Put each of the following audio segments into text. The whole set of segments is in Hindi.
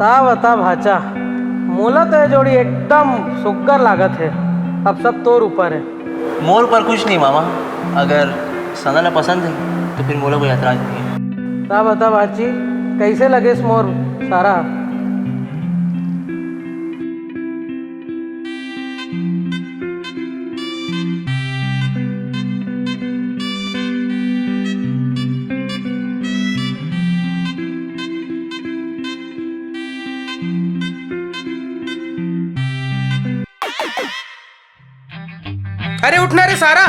ता बता भाचा, मोला तो ये जोड़ी एकदम सुग्गर लागत है। अब सब तोर ऊपर है। मोर पर कुछ नहीं मामा, अगर सना पसंद है तो फिर मोला कोई ऐतराज नहीं है। ता बता भाची, कैसे लगे इस मोर सारा? अरे उठना रे सारा,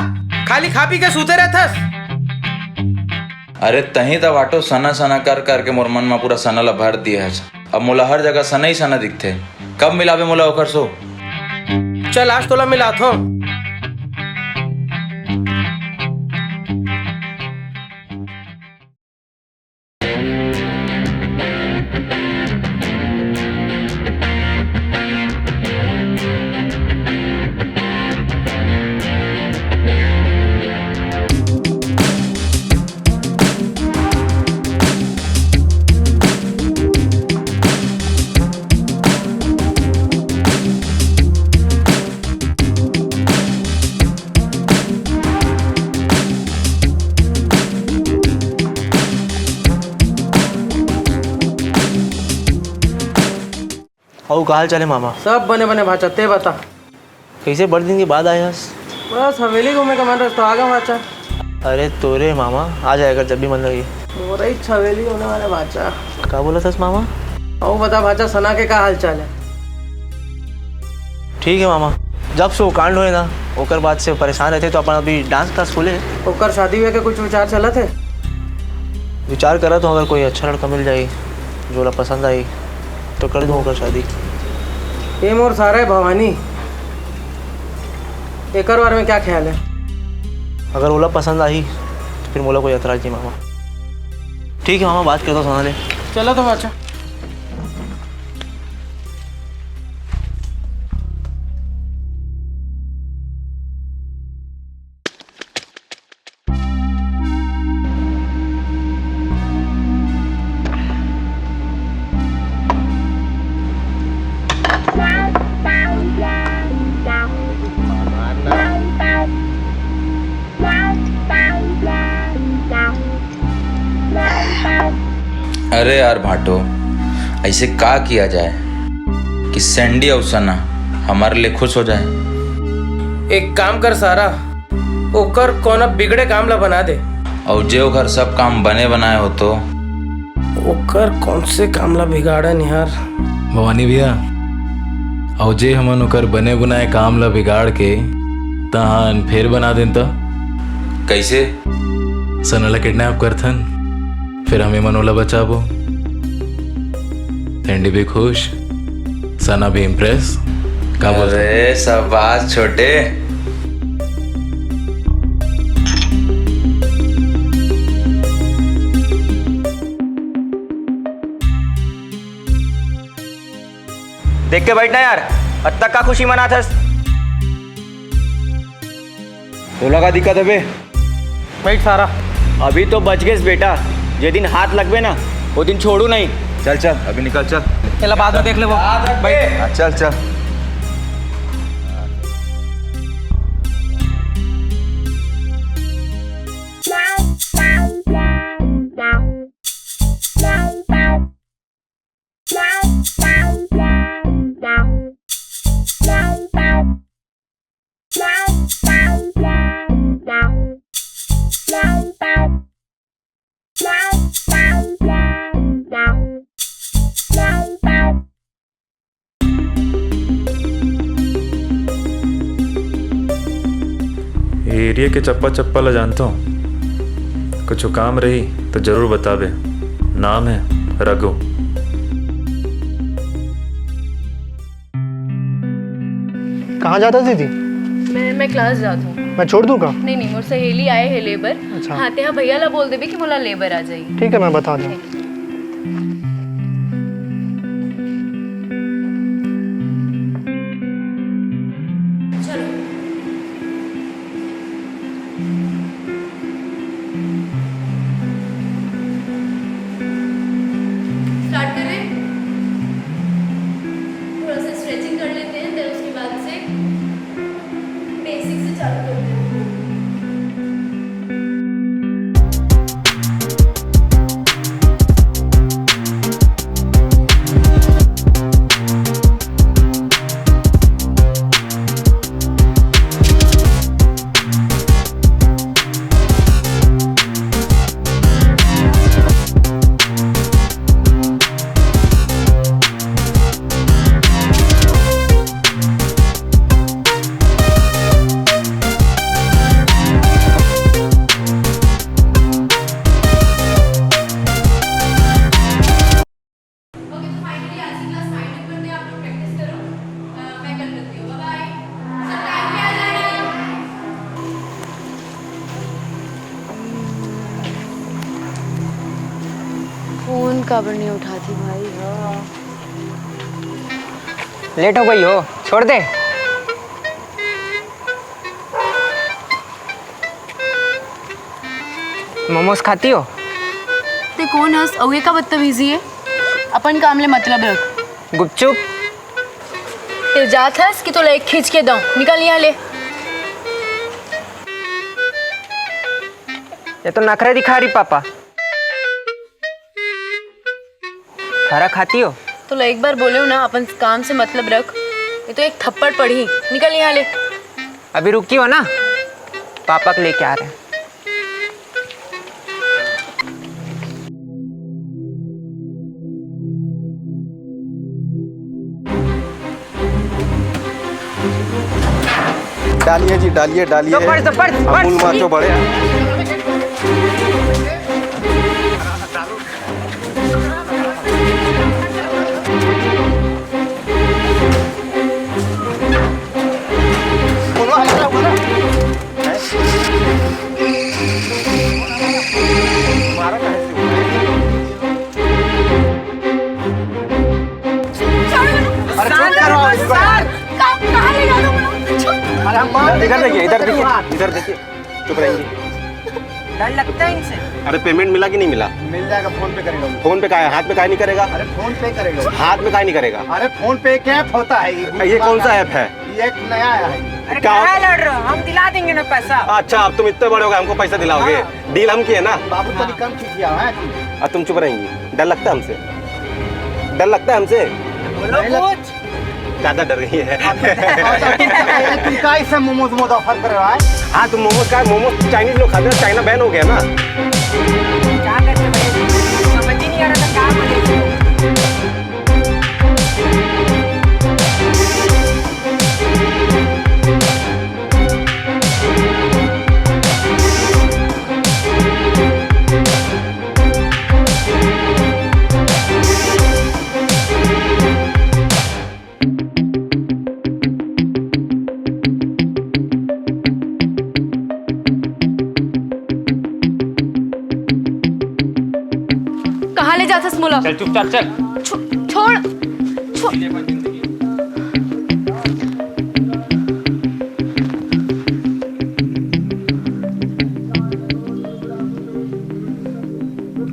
खाली खा पी के सूते रहथस। अरे तही तो वाटो सना सना कर करके मोर मन में पूरा सना ला भर दिया है। अब मोला हर जगह सना ही सना दिखते। कब मिलावे मोला ओकर सो? चल आज तोला मिलात हूँ। और कहाँ चले मामा? सब बने बने भाचा, ते बता। कैसे बड़े दिन के बाद आए हस? बस हवेली घूमे का मन रहा तो आगा भाचा। अरे तोरे मामा आ जाएगा जब भी मन लगे। मोरा ही हवेली होने वाले भाचा। क्या बोला था मामा? और बता भाचा, सना के का हाल चाल है? ठीक है मामा, जब से वो कांड हुए ना ओकर बाद से परेशान रहते तो अपन अभी डांस क्लास खोले। ओकर शादी हुए के कुछ विचार चलत है? विचार करा तो अगर कोई अच्छा लड़का मिल जाए जो ला पसंद आई तो कर दूँ ओकर शादी। ये मोर सारा है भवानी, एकर बारे में क्या ख्याल है? अगर ओला पसंद आई तो फिर मोला कोई एतराज नहीं मामा। ठीक है मामा, बात करता हूँ सुना ले। चलो तो भाचा। अरे यार भाटो, ऐसे का किया जाए कि सैंडी और सना हमारे लिए खुश हो जाए? एक काम कर सारा, ओकर कौन बिगड़े काम ला बना दे। और जे ओकर सब काम बने बनाए हो तो ओकर कौन से काम ला बिगाड़ा निहार? भवानी भैया, और जे हमन ओकर बने बुनाए काम ला बिगाड़ के तहान फिर बना दें तो कैसे? सना ला किडनैप करथन, फिर हमें मनोला बचाबो। सैंडी भी खुश, सना भी इम्प्रेस। का बोल रहे? अरे शाबाश छोटे। देख के बैठना यार, अब तक का खुशी मनाथस? तोला का दिक्कत है बे? बैठ सारा। अभी तो बच गए बेटा, जे दिन हाथ लगबे ना वो दिन छोड़ू नहीं। चल चल अभी निकल चल। चला बाद में देख ले वो। बैठ। हाँ, चल चल। एरिया के चप्पा चप्पा ला जानता हूँ, कुछ काम रही तो जरूर बतावे। नाम है रघु। कहाँ जाता दीदी? मैं क्लास जाता हूँ। मैं छोड़ दूँ का? नहीं मोर सहेली आए है लेबर। अच्छा। हाँ ते हाँ भैया ला बोल देबे कि मोला लेबर आ जाइए। ठीक है, मैं बता दूँ। स्टार्ट करें? फोन कब नहीं उठाती भाई? लेट हो गई हो, छोड़ दे। मोमोज खाती हो? ते कौन हंस अवे का बदतमीजी है? अपन काम ले मतलब रख। गुपचुप? ते जात हंस कि तो एक खींच के दो, निकल यहाँ ले। ये तो नखरे दिखा रही पापा। खारा खाती हो? तो एक बार बोले हो ना अपन काम से मतलब रख। ये तो एक थप्पड़ पड़ी, निकल यहाँ ले। अभी रुकी हो ना, पापा को लेके आ रहे हैं। डालिए जी, डालिए डालिए। अमूल माचो बड़े इधर देखिए, इधर देखिए, इधर देखिए। चुप रहेंगी। डर लगता है इनसे। अरे पेमेंट मिला कि नहीं मिला? मिल जाएगा, फोन पे करेगा। फोन पे का है, हाथ में काहे नहीं करेगा? अरे फोन पे करेगा। हाथ में काहे नहीं करेगा? अरे फोन पे एक ऐप होता है। ये कौन सा ऐप है? ये एक नया आया है। अरे क्या? क्या लड़ रहे हो? हम दिला देंगे ना पैसा। अच्छा, अब तुम इतने बड़े हो गए, हमको पैसा दिलाओगे? डील हम किए ना। बाबू तनी कम किया है। अब तुम चुप रहेंगी। डर लगता है हमसे? डर लगता है हमसे? बोलो कुछ। ज्यादा डर गई है। तुम का इससे मोमोज ऑफर कर रहा है? हाँ, तुम मोमोज का, मोमोज चाइनीज लोग खाते हैं, चाइना बैन हो गया ना। क्या करते भाई? समझ ही नहीं आ रहा था क्या बोले। कहाँ ले जाता स्मोला? चल चुपचाप चल। छोड़।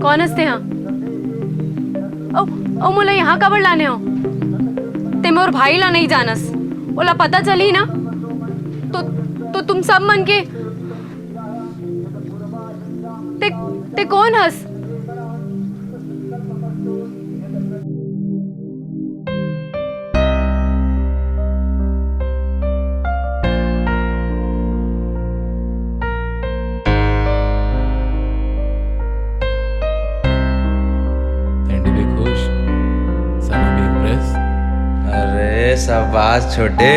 कौन हंसते हैं? ओ मोला यहाँ कबर लाने हो? ते मोर भाई ला नहीं जानस। ओला पता चली ना तो तुम सब मन के ते कौन हंस? सैंडी भी खुश, सना भी इम्प्रेस। अरे शाबाश छोटे।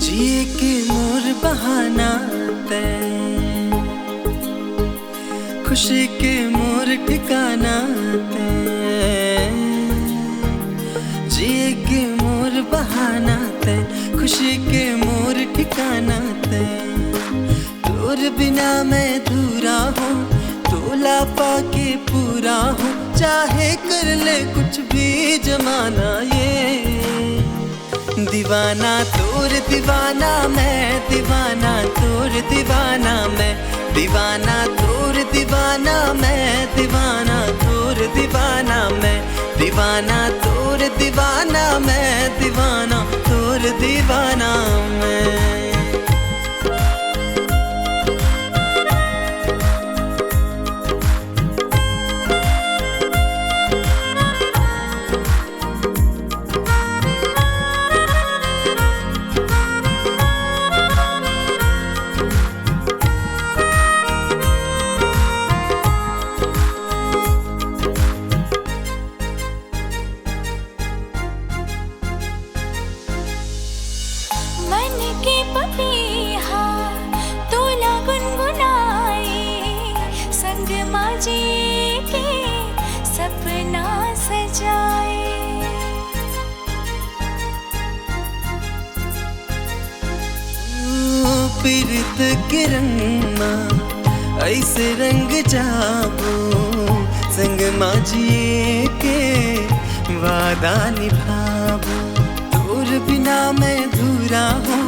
जिए के मोर बहाना ते, खुशी के मोर ठिकाना ते, जिए के मोर बहाना ते, खुशी के मोर ठिकाना ते, मोर बिना मैं धूरा हूँ, तोला पाके पूरा हूँ, चाहे कर ले कुछ भी जमाना ये। दीवाना तोर दीवाना मैं, दीवाना तोर दीवाना मैं, दीवाना तोर दीवाना मैं, दीवाना तोर दीवाना मैं, दीवाना तोर दीवाना मैं, दीवाना तोर दीवाना मैं। मन के पपीहा तोला गुनगुनाए, संग माजी के सपना सजाए। पीरत के रंग माँ ऐसे रंग जाबो, संग माजिए के वादा निभाबो। तोर बिना मैं धूरा हूँ,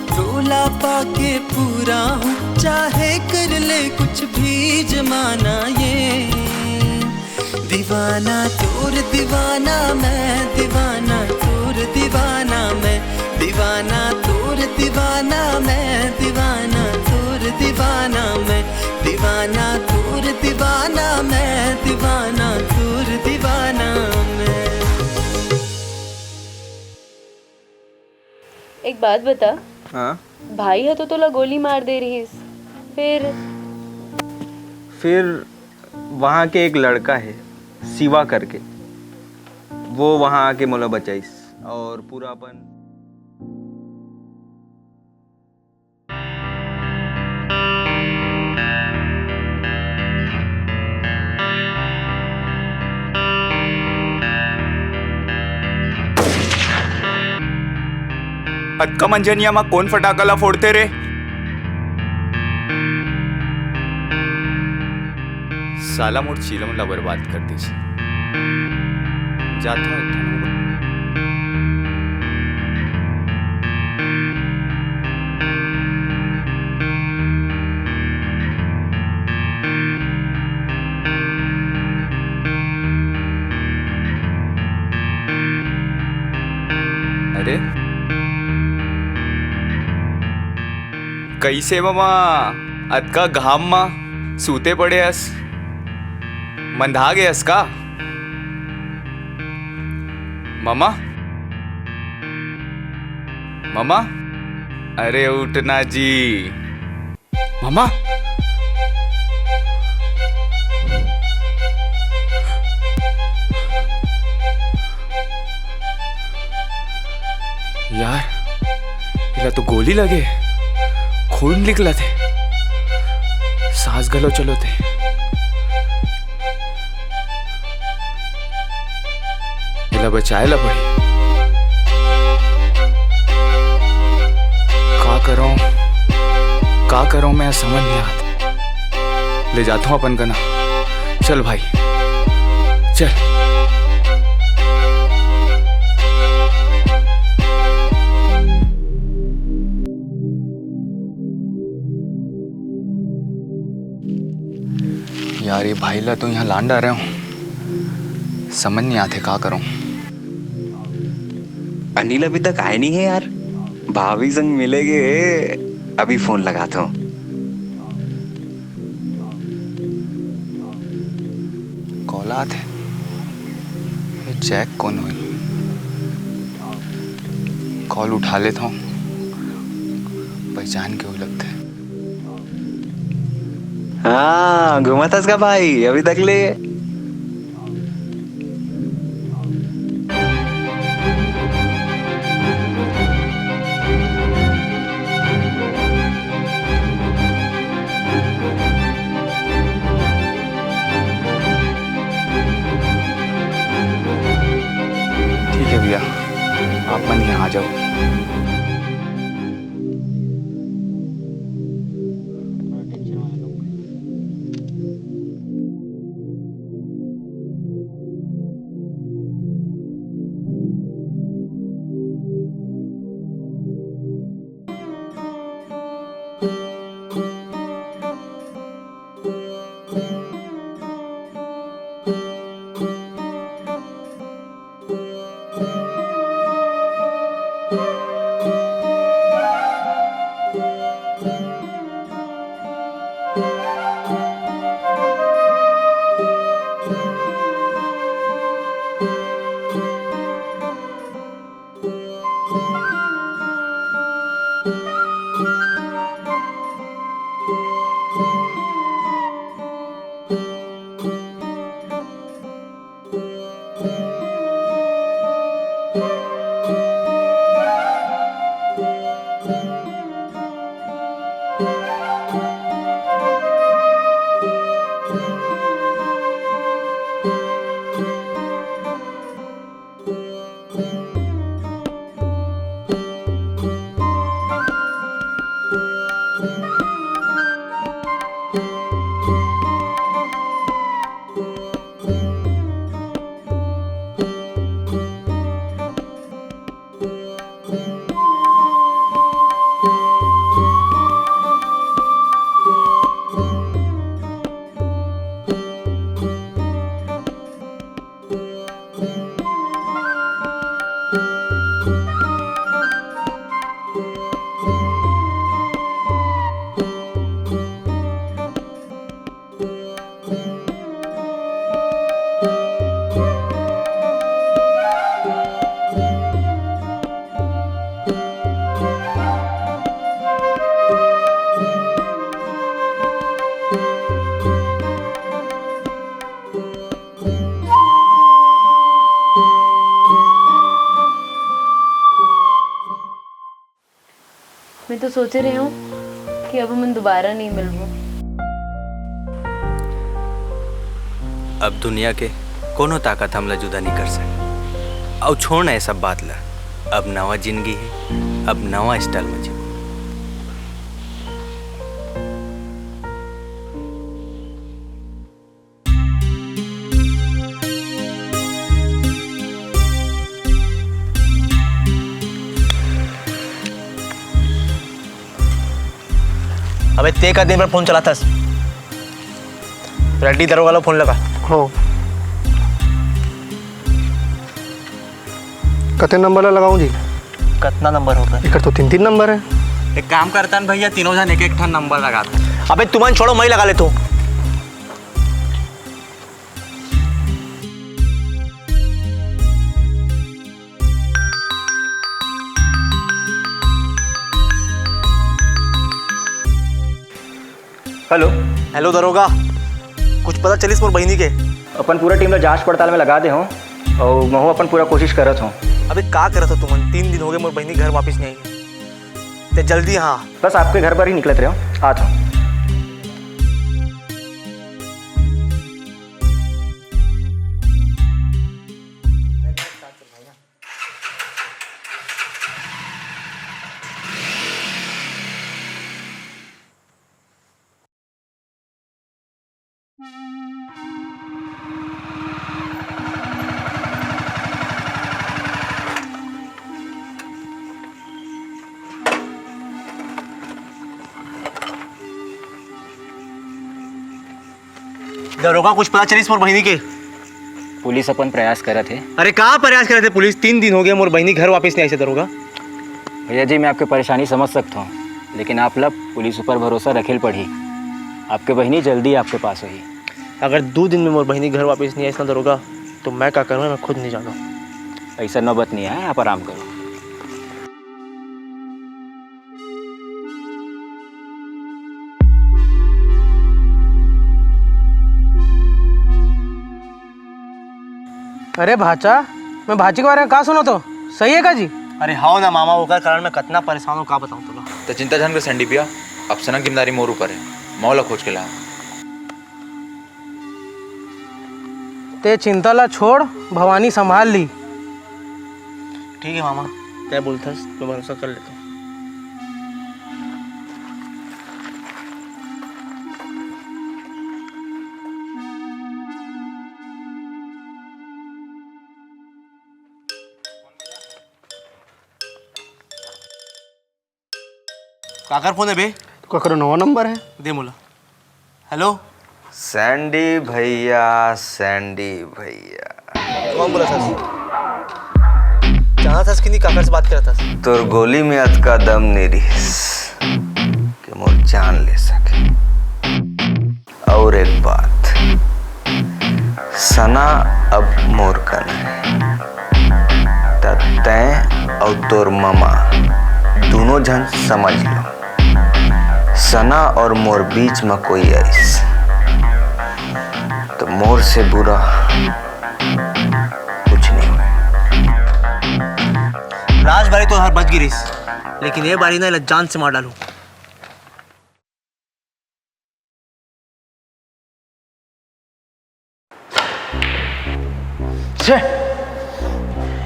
तोला पाके पूरा हूँ, चाहे कर ले कुछ भी जमाना ये। दीवाना तोर दीवाना मैं, दीवाना तोर दीवाना मैं, दीवाना तोर दीवाना मैं, दीवाना तोर दीवाना मैं, दीवाना तोर दीवाना मैं, दीवाना तोर दीवाना मैं। एक बात बता, हाँ, भाई है तो तोला गोली मार दे रही है, फिर वहाँ के एक लड़का है शिवा करके, वो वहाँ आके मोला बचाइस और पूरा अपन। अक्का मंजनिया मा कोण फटाकाला फोडते रे? साला मोर चिलमला बर्बाद कर दीस। जाता हूँ। अरे कैसे मामा अतका घाम मा सूते पड़े हस, मंधा गयस का? मामा मामा, अरे उठना जी मामा। यार इला तो गोली लगे, खून निकला थे, सांस गलो चलो थे। इला बचाए ला पड़ी। का करूं मैं समझ नहीं आता। ले जाता हूं अपन गना। चल भाई चल। यार ये भाई ला तो यहाँ लांड आ रहे हूँ, समझ नहीं आते का करूं। अनिल अभी तक आए नहीं है यार, भाभी संग मिलेंगे, अभी फोन लगाता हूँ। कॉल आते ये जैक कौन हुई? कॉल उठा लेता हूँ, पहचान के हुए लगते। हाँ घुमा था इसका भाई अभी तक ले। ठीक है भैया, आप मन यहाँ आ जाओ। मैं तो सोच रही हूँ कि अब हम दोबारा नहीं मिलबो। अब दुनिया के कोनो ताकत हमला जुदा नहीं कर सके। और छोड़ ना ये सब बात ला, अब नवा जिंदगी है, अब नवा स्टाइल में जी। अबे ते का दिन भर फोन चलाता रेड्डी दरोगा वाला फोन लगा। हो कते नंबर लगाऊं जी? कितना नंबर होगा? एक तो 3 नंबर है। एक काम करता है भैया, तीनों जन एक एक नंबर लगाता। अबे तुम छोड़ो, मैं ही लगा लेता हूँ। हेलो हेलो दरोगा, कुछ पता चलिस मोर बहनी के? अपन पूरा टीम ला जांच पड़ताल में लगा दे हूँ और मैं अपन पूरा कोशिश करत हूँ। अबे का करत हो तुम? 3 दिन हो गए मोर बहनी घर वापस नहीं आई। ते जल्दी हाँ, बस आपके घर पर ही निकलते रहो, आता हूँ। दरोगा कुछ पता चलिस मोर बहनी के? पुलिस अपन प्रयास करत है। अरे कहाँ प्रयास करे थे पुलिस? 3 दिन हो गए मोर बहनी घर वापस नहीं आई से दरोगा। भैया जी मैं आपकी परेशानी समझ सकता हूँ, लेकिन आप लोग पुलिस ऊपर भरोसा रखेल पड़ी। आपके बहनी जल्दी आपके पास होगी। अगर 2 दिन में मोर बहनी घर वापस नहीं आई ना दरोगा, तो मैं क्या करूँगा मैं खुद नहीं जाना। ऐसा नौबत नहीं है, आप आराम करो। अरे भाचा, मैं भाची के बारे में कहा सुनो तो सही है का जी? अरे हाँ ना मामा, होकर कारण मैं कितना परेशान हूँ, का बताऊँ तुला। तो चिंता जान के संडी पिया, अफसना जिम्मेदारी मोर ऊपर है, मौला खोज के ला। ते चिंता ला छोड़, भवानी संभाल ली। ठीक है मामा, क्या बोलता है मैं भरोसा कर लेता हूँ। काकर फोन है बे? तो करो 9 नंबर है। दे मोला। हेलो सैंडी भैया, सैंडी भैया। कौन बोला था? जहाँ था कि नहीं काकर से बात कर रहा था। तोर गोली में अतका दम नहीं रही कि मोर जान ले सके। और एक बात, सना अब मोर का नहीं, तैं और तोर मामा दोनों जन समझ लो, सना और मोर बीच में कोई आइस तो मोर से बुरा कुछ नहीं। लास्ट बारी तो हर बच गिरीस, लेकिन ये बारी ना जान से मार डालू।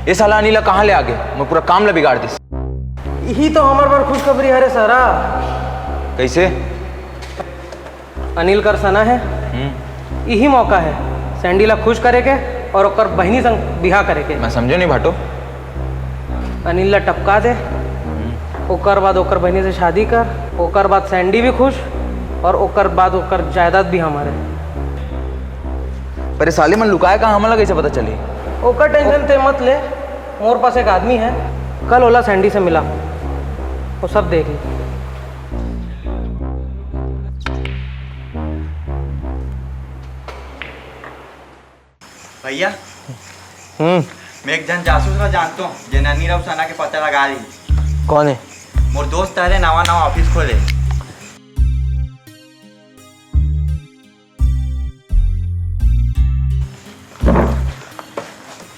ये साला अनिला कहाँ ले आ गए? मैं पूरा काम ला बिगाड़ दिस। यही तो हमारे पर खुशखबरी है रे सारा। कैसे? अनिल कर सना है, यही मौका है सैंडी ला खुश करे के और ओकर बहनी संग बिहा करे के। मैं समझो नहीं भाटो। अनिल ला टपका दे, ओकर बाद ओकर बहनी से शादी कर, ओकर बाद सैंडी भी खुश और ओकर बाद ओकर जायदाद भी हमारे। पर साले मन लुकाया कहाँ, हमला कैसे पता चली? ओकर टेंशन ते मत ले, मोर पास एक आदमी है, कल ओला सैंडी से मिला, वो सब देख ली। भैया मैं एक जन जासूस ना जानता हूँ जे नीरव सना के पता लगा ली। कौन है? मोर दोस्त है नवा नवा ऑफिस खोले।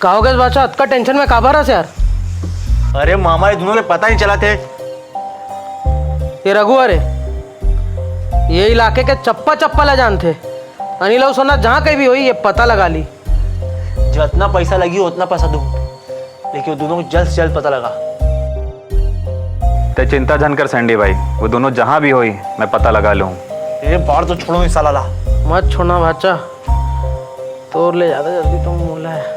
कहोगे बादशाह का टेंशन में काबा रहा यार? अरे मामा ये दोनों के पता नहीं चला थे। ये रघु अरे ये इलाके के चप्पा चप्पा ला जानते। अनिल और सोना जहाँ कहीं भी हुई ये पता लगा ली। जितना पैसा लगी उतना पैसा दूं, लेकिन वो दोनों को जल्द से जल्द पता लगा। ते चिंता जन कर सैंडी भाई, वो दोनों जहां भी होई मैं पता लगा लूँ। ये बाढ़ तो छोड़ो इस साला ला। मत छोड़ना बादशाह, तोड़ ले ज्यादा जल्दी तुम बोला है।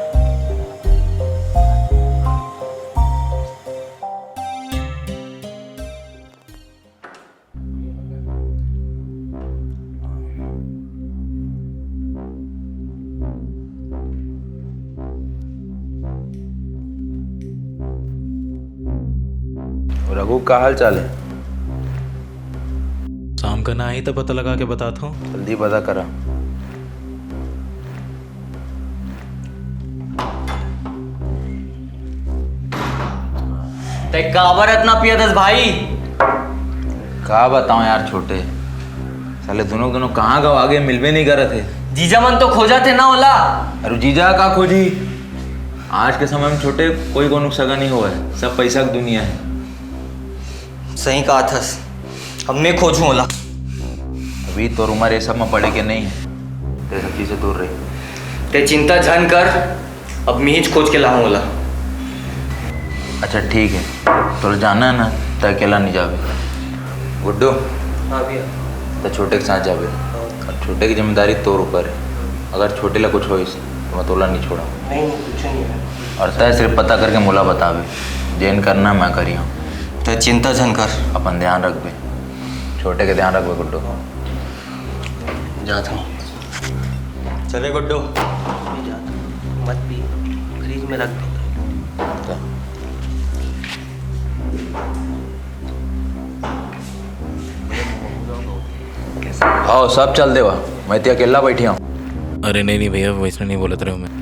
रघु का हाल चाल है? शाम का ना ही तो पता लगा के बताता हूँ। जल्दी पता करा। काबर इतना पिया दस भाई? का बताऊं यार छोटे, साले दोनों कहाँ गए, आगे मिलवे नहीं कर रहे थे। जीजा मन तो खोजा थे ना ओला। अरे जीजा का खोजी? आज के समय में छोटे कोई को सगा नहीं हुआ है, सब पैसा की दुनिया है। सही कहा था, हमने खोजू ओला। अभी तो उम्र ये सब में पड़े के नहीं है, ते सब चीजें दूर रही। ते चिंता झन कर, अब मैं ही खोज के लाऊं ओला। अच्छा ठीक है, तो जाना है ना तो अकेला नहीं जावे। गुड्डू हाँ भैया, तो छोटे के साथ जावे, और छोटे की जिम्मेदारी तोर ऊपर है। अगर छोटे ला कुछ हो तो मैं तोला नहीं छोड़ा। नहीं कुछ नहीं है। और तय सिर्फ पता करके मोला बतावे, जेन करना मैं करियो। तो चिंता झन कर, अपन ध्यान रखबे, छोटे के ध्यान रखबे गुड्डू। जाता हूँ। चले गुड्डू। मत पी, फ्रिज में रख दो। हाँ सब चल देवा, मैं तो अकेला बैठी हूँ। अरे नहीं भैया, वैसे नहीं बोलत रहे मैं।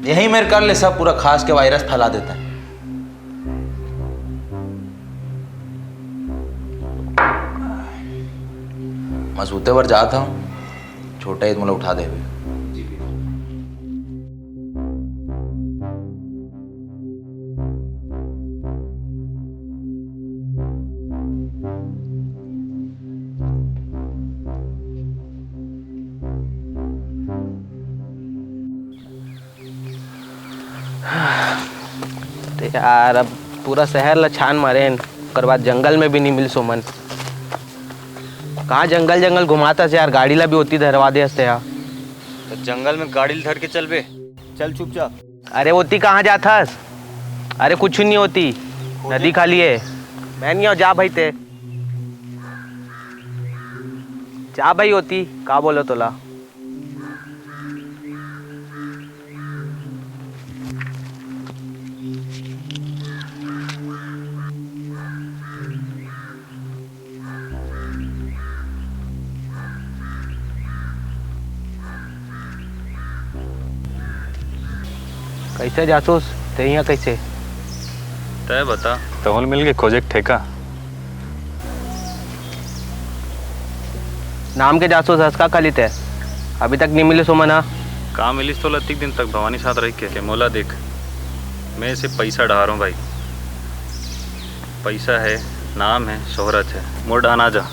यही मेरे कर ले, सब पूरा खास के वायरस फैला देता है। मैं सूते पर जाता हूँ, छोटा ही मुझे उठा दे। यार अब पूरा शहर ला छान मारे ओकर बाद जंगल में भी नहीं मिल सोमन। कहाँ जंगल जंगल घुमाता से यार, गाड़ी ला भी होती धरवा दे हंसते यार। तो जंगल में गाड़ी धर के चल बे, चल चुपचाप। अरे होती कहाँ जाथस? अरे कुछ नहीं होती, नदी खाली है। मैं नहीं हूँ, जा भाई ते जा भाई, होती का बोलो तोला। कैसे जासूस ते यहाँ कैसे? तय बता, तहुल मिल के खोजे ठेका। नाम के जासूस हंसका खाली थे, अभी तक नहीं मिले सोमना। कहाँ मिलिस तो लतीक दिन तक भवानी साथ रह के मोला देख, मैं इसे पैसा डहा रहा हूँ भाई। पैसा है, नाम है, शोहरत है, मोर डाना जा,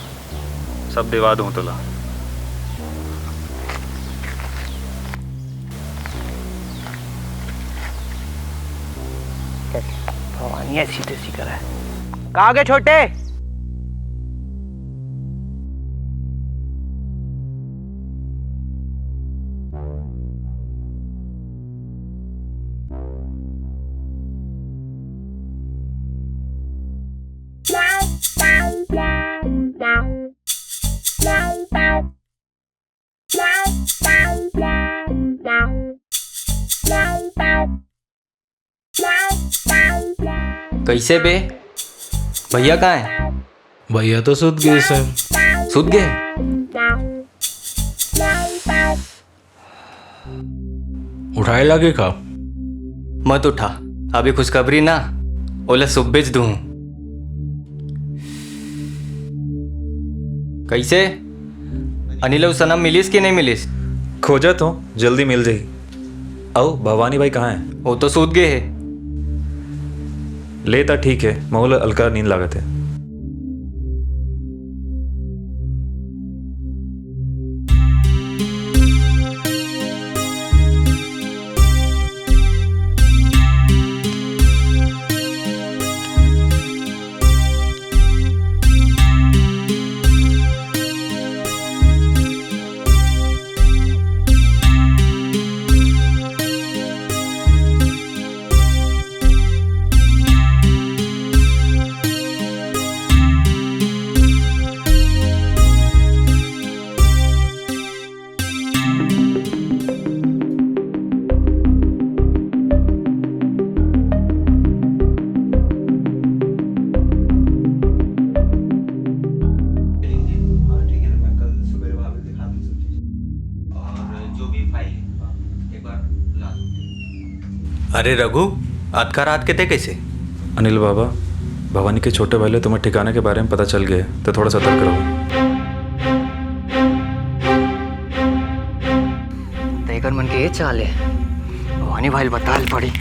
सब दिवा दूँ तुला। भवानी ऐसी तैसी करा है। कहाँ गए छोटे? कैसे बे? भैया कहाँ है? भैया तो सुत गए सर। सुत गए? उठाए लागे का? मत उठा, अभी खुशखबरी ना, ओला सुब बेच दूँ। कैसे अनिल और सनम मिलिस कि नहीं मिलिस? खोजा तो जल्दी मिल जाएगी। आओ, भवानी भाई कहाँ है? वो तो सूत गए है। लेता ठीक है, महुल हल्का नींद लागत है। अरे रघु, आज का रात के थे कैसे? अनिल बाबा, भवानी के छोटे भाई तुम्हें ठिकाने के बारे में पता चल गया तो थोड़ा सतर्क रहो। तेकर मन के ये चाल है, भवानी भाई बताल पड़ी।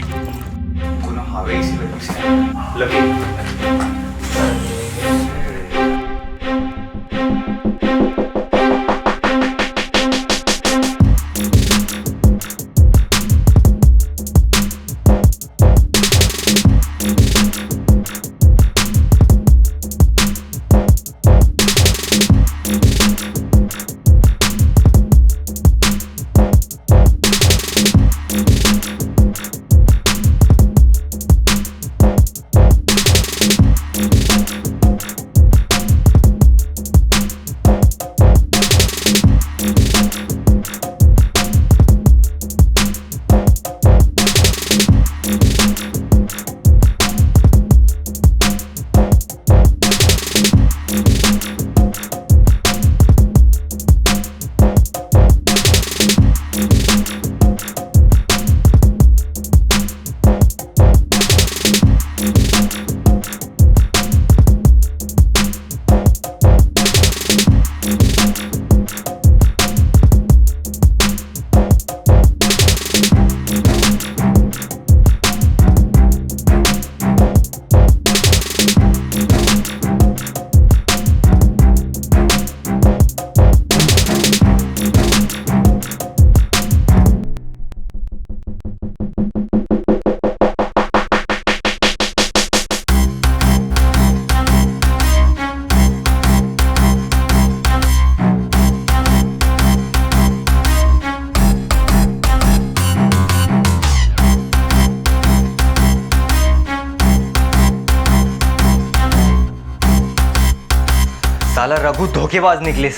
साला रघु धोखेबाज निकलिस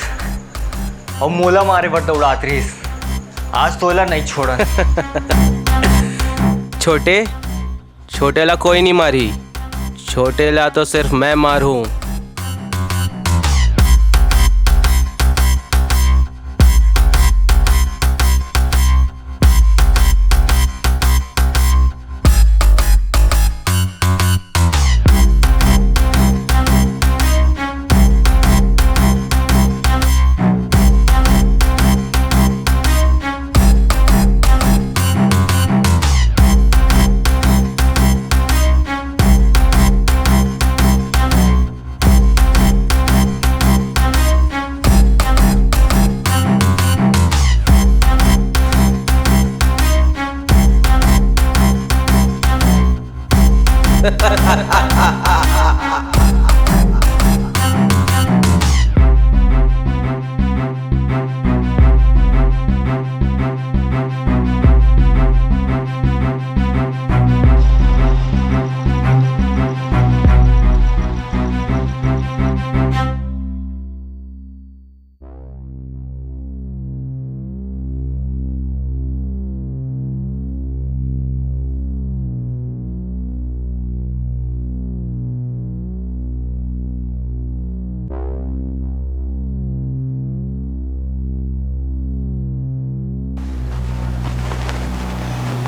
और मोला मारे बट उड़ात रहीस। आज तोला नहीं छोड़ा। छोटेला कोई नहीं मारी, छोटेला तो सिर्फ मैं मारूं।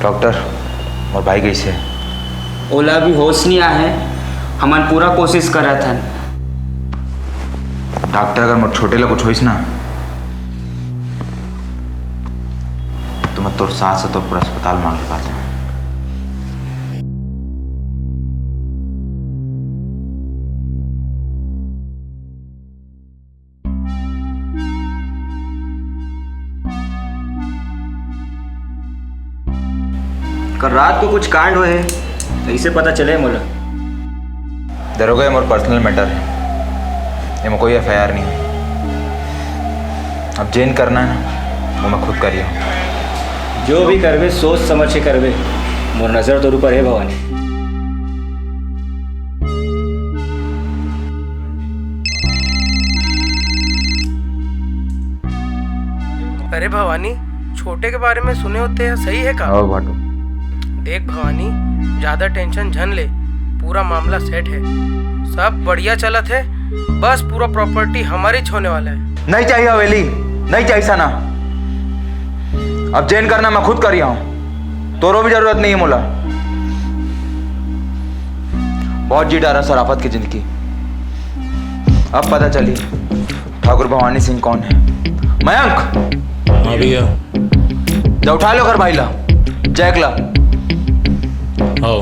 डॉक्टर और भाई कैसे? ओला भी होश नहीं आया है, हमार पूरा कोशिश कर रहा था। डॉक्टर अगर मोर छोटे ला कुछ होइस ना तो मैं तोर साथ से तो पूरा अस्पताल मांग ले पाता। कल रात को कुछ कांड हुए हैं तो इसे पता चले मोला। दरोगा ये मोर पर्सनल मैटर है, ये में कोई एफआईआर नहीं है। अब जेन करना है ना वो मैं खुद करिए। जो भी करवे सोच समझ के करवे, मोर नजर तोर ऊपर है भवानी। अरे भवानी, छोटे के बारे में सुने होते हैं, सही है का? ओ भाटू देख भवानी, ज्यादा टेंशन झन ले, पूरा मामला सेट है, सब बढ़िया चलत है, बस पूरा प्रॉपर्टी हमारी होने वाला है। नहीं चाहिए हवेली, नहीं चाहिए सना। अब जेन करना मैं खुद करिया हूं, तोरो भी जरूरत नहीं है मोला। बहुत जी डारा सराफत की जिंदगी। अब पता चली ठाकुर भवानी सिंह कौन है। मयंक, हाँ भैया। जा उठा लो घर भाई ला, जैक ला। आओ।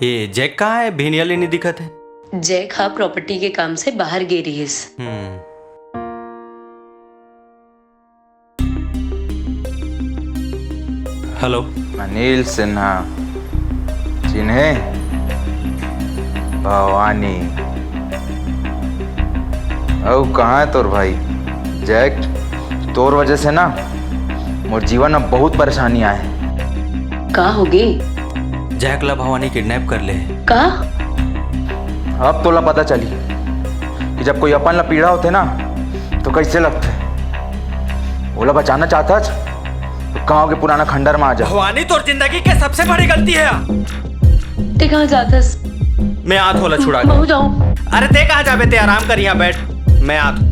ये जैक कहाँ है? भेनिया लेने दिखत है। जैक हाँ प्रॉपर्टी के काम से बाहर गई रही है। हेलो, अनिल सिन्हा चिन्हे? भवानी। अब कहाँ है तोर भाई जैक? तोर वजह से ना मोर जीवन में बहुत परेशानी आए। का हो गई? जैक ला भवानी किडनैप कर ले। का? अब तोला पता चली कि जब कोई अपन ला पीड़ा होते ना तो कैसे लगते? ओला बचाना चाहता तो गांव के पुराना खंडर में आ जा। भवानी तोर जिंदगी के सबसे बड़ी गलती है। ते कहाँ जातस? मैं आत होला छुड़ा बहु जाऊं। अरे ते कहाँ जाबे? ते आराम कर, यहाँ बैठ, मैं आत।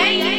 Sandy.